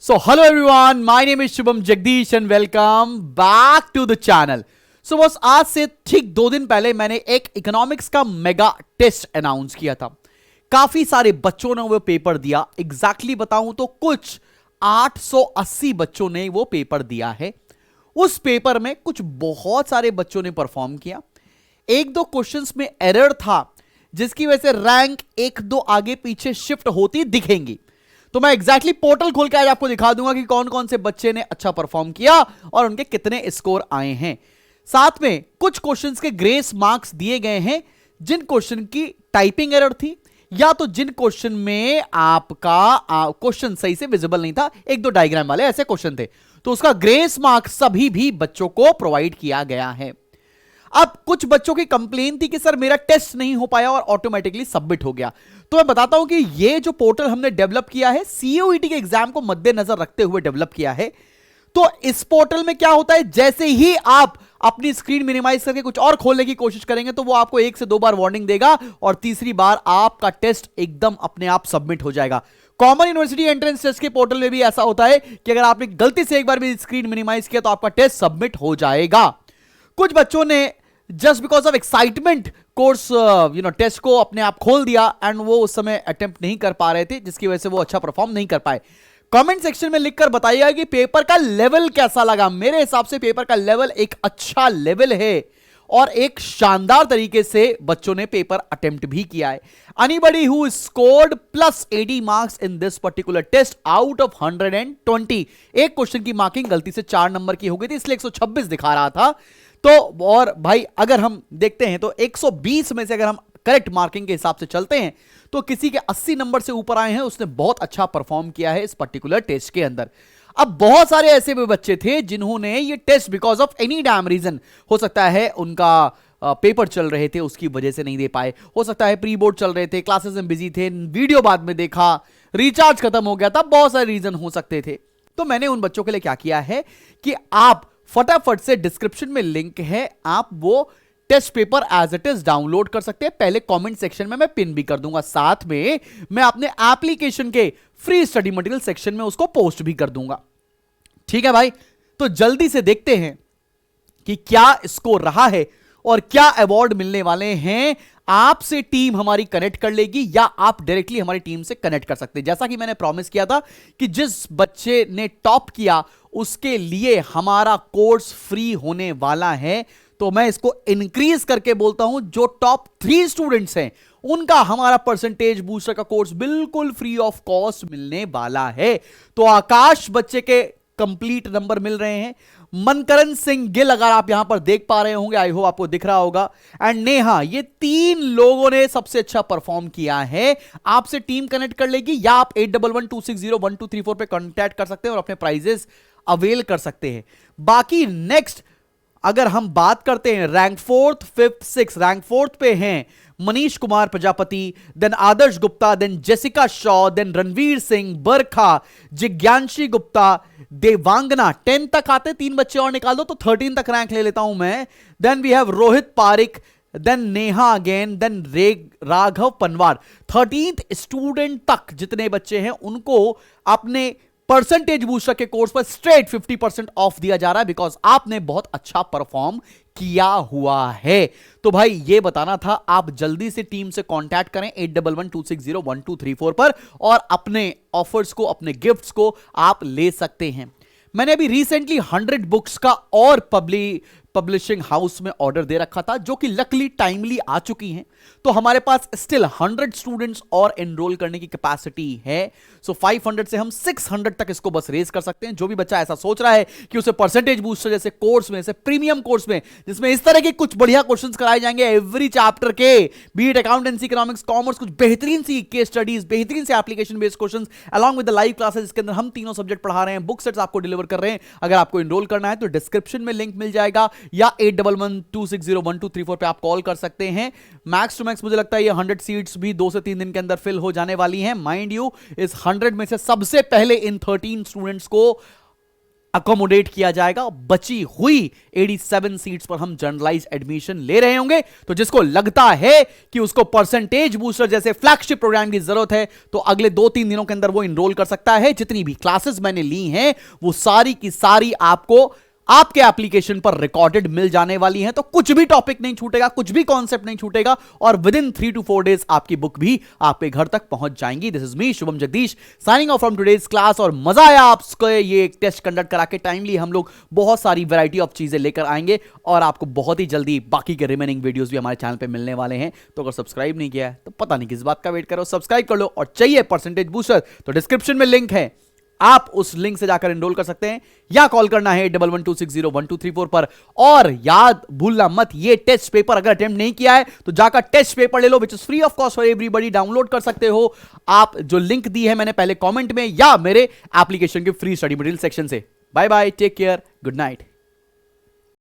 So hello everyone, my name is Shubham Jagdish and welcome back to the channel. So बस आज से ठीक 2 दिन पहले मैंने एक इकोनॉमिक्स का मेगा टेस्ट अनाउंस किया था। काफी सारे बच्चों ने वो पेपर दिया। एग्जैक्टली बताऊं तो कुछ 880 बच्चों ने वो पेपर दिया है। उस पेपर में कुछ बहुत सारे बच्चों ने परफॉर्म किया। एक दो क्वेश्चंस में एरर था जिसकी वजह से रैंक 1-2 आगे पीछे शिफ्ट होती दिखेंगी। तो मैं एग्जैक्टली पोर्टल खोल के आज आपको दिखा दूंगा कि कौन कौन से बच्चे ने अच्छा परफॉर्म किया और उनके कितने स्कोर आए हैं। साथ में कुछ क्वेश्चंस के ग्रेस मार्क्स दिए गए हैं जिन क्वेश्चन की टाइपिंग एरर थी या तो जिन क्वेश्चन में आपका क्वेश्चन सही से विजिबल नहीं था, 1-2 डायग्राम वाले ऐसे क्वेश्चन थे, तो उसका ग्रेस मार्क्स सभी भी बच्चों को प्रोवाइड किया गया है। अब कुछ बच्चों की कंप्लेन थी कि सर मेरा टेस्ट नहीं हो पाया और ऑटोमेटिकली सबमिट हो गया। तो मैं बताता हूं कि ये जो पोर्टल हमने डेवलप किया है सीओईटी के एग्जाम को मद्देनजर रखते हुए डेवलप किया है। तो इस पोर्टल में क्या होता है, जैसे ही आप अपनी स्क्रीन मिनिमाइज करके कुछ और खोलने की कोशिश करेंगे तो वो आपको 1 से 2 बार वार्निंग देगा और तीसरी बार आपका टेस्ट एकदम अपने आप सबमिट हो जाएगा। कॉमन यूनिवर्सिटी एंट्रेंस टेस्ट के पोर्टल में भी ऐसा होता है कि अगर आपने गलती से एक बार भी स्क्रीन मिनिमाइज किया तो आपका टेस्ट सबमिट हो जाएगा। कुछ बच्चों ने just because of excitement course test को अपने आप खोल दिया एंड वो उस समय अटेम्प्ट नहीं कर पा रहे थे, जिसकी वजह से वो अच्छा परफॉर्म नहीं कर पाए। कमेंट सेक्शन में लिखकर बताइएगा कि पेपर का लेवल कैसा लगा। मेरे हिसाब से पेपर का लेवल एक अच्छा लेवल है और एक शानदार तरीके से बच्चों ने पेपर अटेम्प्ट भी किया है। Anybody who scored plus 80 marks in this particular test out of 120, एक क्वेश्चन की मार्किंग गलती से 4 नंबर की हो गई थी, इसलिए 126 दिखा रहा था। तो और भाई अगर हम देखते हैं तो 120 में से अगर हम करेक्ट मार्किंग के हिसाब से चलते हैं तो किसी के 80 नंबर से ऊपर आए हैं, उसने बहुत अच्छा परफॉर्म किया है इस पर्टिकुलर टेस्ट के अंदर। अब बहुत सारे ऐसे भी बच्चे थे जिन्होंने ये test because of any damn reason, हो सकता है उनका पेपर चल रहे थे उसकी वजह से नहीं दे पाए, हो सकता है प्री बोर्ड चल रहे थे, क्लासेस में बिजी थे, वीडियो बाद में देखा, रिचार्ज खत्म हो गया था, बहुत सारे रीजन हो सकते थे। तो मैंने उन बच्चों के लिए क्या किया है कि आप फटाफट से डिस्क्रिप्शन में लिंक है, आप वो test paper as it is download कर सकते हैं। पहले कमेंट सेक्शन में मैं पिन भी कर दूंगा, साथ में मैं अपने एप्लीकेशन के फ्री स्टडी मटेरियल सेक्शन में उसको पोस्ट भी कर दूंगा। ठीक है भाई, तो जल्दी से देखते हैं कि क्या स्कोर रहा है और क्या अवार्ड मिलने वाले हैं। आपसे टीम हमारी कनेक्ट कर लेगी या आप डायरेक्टली हमारी टीम से कनेक्ट कर सकते हैं। जैसा कि मैंने प्रॉमिस किया था कि जिस बच्चे ने टॉप किया उसके लिए हमारा कोर्स फ्री होने वाला है, तो मैं इसको इंक्रीज करके बोलता हूं, जो टॉप 3 स्टूडेंट्स हैं उनका हमारा परसेंटेज बूस्टर का कोर्स बिल्कुल फ्री ऑफ कॉस्ट मिलने वाला है। तो आकाश बच्चे के कंप्लीट नंबर मिल रहे हैं, मनकरण सिंह गिल अगर आप यहां पर देख पा रहे होंगे, आई होप आपको दिख रहा होगा, एंड नेहा, ये 3 लोगों ने सबसे अच्छा परफॉर्म किया है। आपसे टीम कनेक्ट कर लेगी या आप 8112601234 पे कांटेक्ट कर सकते हैं और अपने प्राइजेस अवेल कर सकते हैं। बाकी नेक्स्ट अगर हम बात करते हैं rank 4th 5th 6th, rank 4th पे हैं Manish Kumar Prajapati, then Adarsh Gupta, then Jessica Shaw, then Ranveer Singh, Barkha, Jigyanshi Gupta, Devangana. 10 तक आते 3 बच्चे और निकाल दो तो 13 तक रैंक ले लेता हूं मैं। Then we have Rohit Pareek, then Neha again, then Raghav Panwar. 13th student तक जितने बच्चे हैं उनको अपने परसेंटेज बूस्टर के कोर्स पर स्ट्रेट 50% ऑफ दिया जा रहा है बिकॉज आपने बहुत अच्छा परफॉर्म किया हुआ है। तो भाई ये बताना था, आप जल्दी से टीम से कांटेक्ट करें 8112601234 पर और अपने ऑफर्स को, अपने गिफ्ट्स को आप ले सकते हैं। मैंने अभी रिसेंटली 100 बुक्स का और पब्लिशिंग हाउस में ऑर्डर दे रखा था जो कि लकली टाइमली आ चुकी हैं, तो हमारे पास स्टिल 100 स्टूडेंट्स और एनरोल करने की कैपेसिटी है। सो 500 से हम 600 तक इसको बस रेज कर सकते हैं। जो भी बच्चा ऐसा सोच रहा है कि उसे परसेंटेज बूस्टर जैसे कोर्स में, जैसे प्रीमियम कोर्स में, जिसमें इस तरह के कुछ बढ़िया क्वेश्चंस कराए जाएंगे एवरी चैप्टर के, बीट अकाउंटेंसी, इकोनॉमिक्स, कॉमर्स, कुछ बेहतरीन सी केस स्टडीज, बेहतरीन से application based questions along with the live classes, इसके अंदर हम तीनों सब्जेक्ट पढ़ा रहे हैं, बुक सेट्स आपको डिलीवर कर रहे हैं। अगर आपको एनरोल करना है तो डिस्क्रिप्शन में लिंक मिल जाएगा या 8112601234 पे आप कॉल कर सकते हैं। मैक्स टू मैक्स मुझे लगता है ये 100 सीट्स भी 2 से 3 दिन के अंदर फिल हो जाने वाली हैं। माइंड यू, इस 100 में से सबसे पहले इन 13 स्टूडेंट्स को अकोमोडेट किया जाएगा। बची हुई 87 सीट्स पर हम जनरलाइज एडमिशन ले रहे होंगे। तो जिसको लगता है कि उसको परसेंटेज बूस्टर जैसे फ्लैगशिप प्रोग्राम की जरूरत है, तो अगले 2-3 दिनों के अंदर वो इनरोल कर सकता है। जितनी भी क्लासेस मैंने ली हैं वो सारी की सारी आपको आपके एप्लीकेशन पर रिकॉर्डेड मिल जाने वाली हैं। तो कुछ भी टॉपिक नहीं छूटेगा, कुछ भी कॉन्सेप्ट नहीं छूटेगा, और विद इन 3 to 4 डेज आपकी बुक भी आपके घर तक पहुंच जाएंगी। This is me Shubham Jagdish signing off from today's class. और मजा आया आपको ये टेस्ट कंडक्ट करा के। टाइमली हम लोग बहुत सारी वैरायटी ऑफ चीजें लेकर आएंगे और आपको बहुत ही जल्दी बाकी के रिमेनिंग वीडियोस भी हमारे चैनल पे मिलने वाले हैं। तो अगर सब्सक्राइब नहीं किया है तो पता नहीं किस बात का वेट करो, सब्सक्राइब कर लो। और चाहिए परसेंटेज बूस्टर तो डिस्क्रिप्शन में लिंक है, आप उस लिंक से जाकर एनरोल कर सकते हैं, या कॉल करना है 1112601234 पर। और याद भूलना मत, ये टेस्ट पेपर अगर अटेम्प्ट नहीं किया है तो जाकर टेस्ट पेपर ले लो, which is free of cost for everybody. Download कर सकते हो आप, जो लिंक दी है मैंने पहले कमेंट में, या मेरे एप्लीकेशन के फ्री स्टडी मटेरियल सेक्शन से। Bye bye, take care, good night.